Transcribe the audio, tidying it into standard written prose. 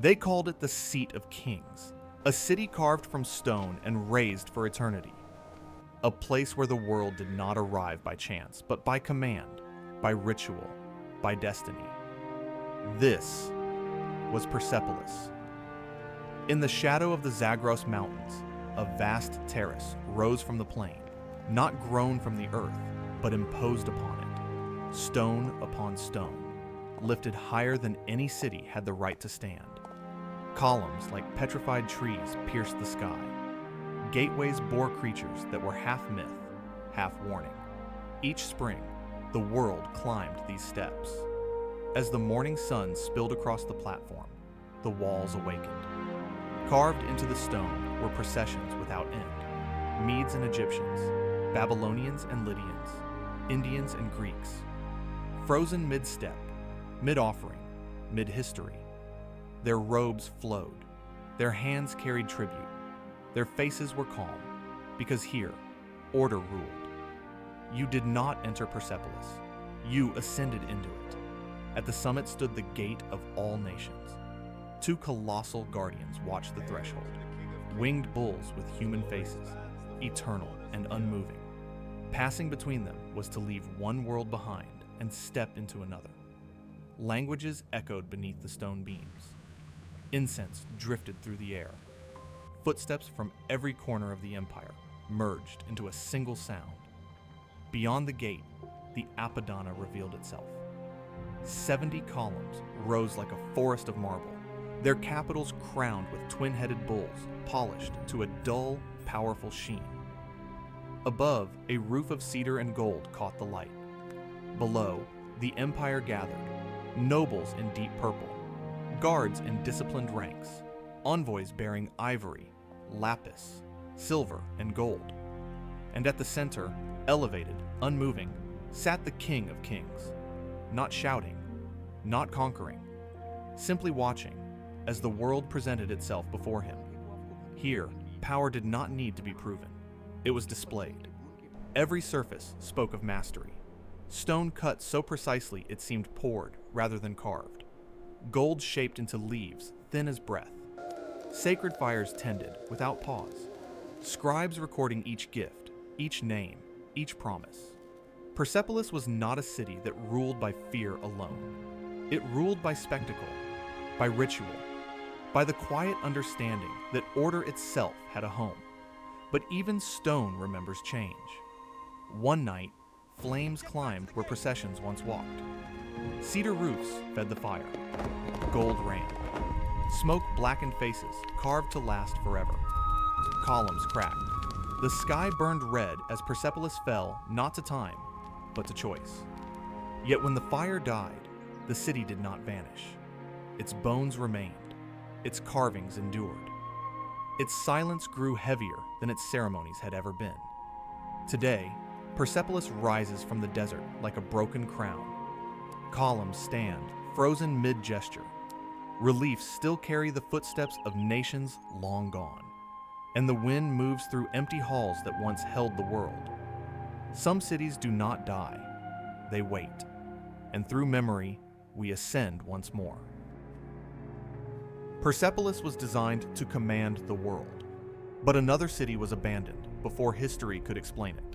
They called it the Seat of Kings, a city carved from stone and raised for eternity. A place where the world did not arrive by chance, but by command, by ritual, by destiny. This was Persepolis. In the shadow of the Zagros Mountains, a vast terrace rose from the plain, not grown from the earth, but imposed upon it, stone upon stone, lifted higher than any city had the right to stand. Columns like petrified trees pierced the sky. Gateways bore creatures that were half myth, half warning. Each spring, the world climbed these steps. As the morning sun spilled across the platform, the walls awakened. Carved into the stone were processions without end. Medes and Egyptians, Babylonians and Lydians, Indians and Greeks. Frozen mid-step, mid-offering, mid-history. Their robes flowed. Their hands carried tribute. Their faces were calm, because here, order ruled. You did not enter Persepolis. You ascended into it. At the summit stood the gate of all nations. Two colossal guardians watched the threshold, winged bulls with human faces, eternal and unmoving. Passing between them was to leave one world behind and step into another. Languages echoed beneath the stone beams. Incense drifted through the air. Footsteps from every corner of the empire merged into a single sound. Beyond the gate, the Apadana revealed itself. 70 columns rose like a forest of marble, their capitals crowned with twin-headed bulls, polished to a dull, powerful sheen. Above, a roof of cedar and gold caught the light. Below, the empire gathered, nobles in deep purple, guards in disciplined ranks, envoys bearing ivory, lapis, silver, and gold. And at the center, elevated, unmoving, sat the King of Kings, not shouting, not conquering, simply watching as the world presented itself before him. Here, power did not need to be proven. It was displayed. Every surface spoke of mastery. Stone cut so precisely it seemed poured rather than carved. Gold shaped into leaves, thin as breath. Sacred fires tended without pause. Scribes recording each gift, each name, each promise. Persepolis was not a city that ruled by fear alone. It ruled by spectacle, by ritual, by the quiet understanding that order itself had a home. But even stone remembers change. One night, flames climbed where processions once walked. Cedar roofs fed the fire. Gold ran. Smoke blackened faces, carved to last forever. Columns cracked. The sky burned red as Persepolis fell not to time, but to choice. Yet when the fire died, the city did not vanish. Its bones remained. Its carvings endured. Its silence grew heavier than its ceremonies had ever been. Today, Persepolis rises from the desert like a broken crown. Columns stand, frozen mid-gesture. Reliefs still carry the footsteps of nations long gone. And the wind moves through empty halls that once held the world. Some cities do not die. They wait. And through memory, we ascend once more. Persepolis was designed to command the world. But another city was abandoned before history could explain it.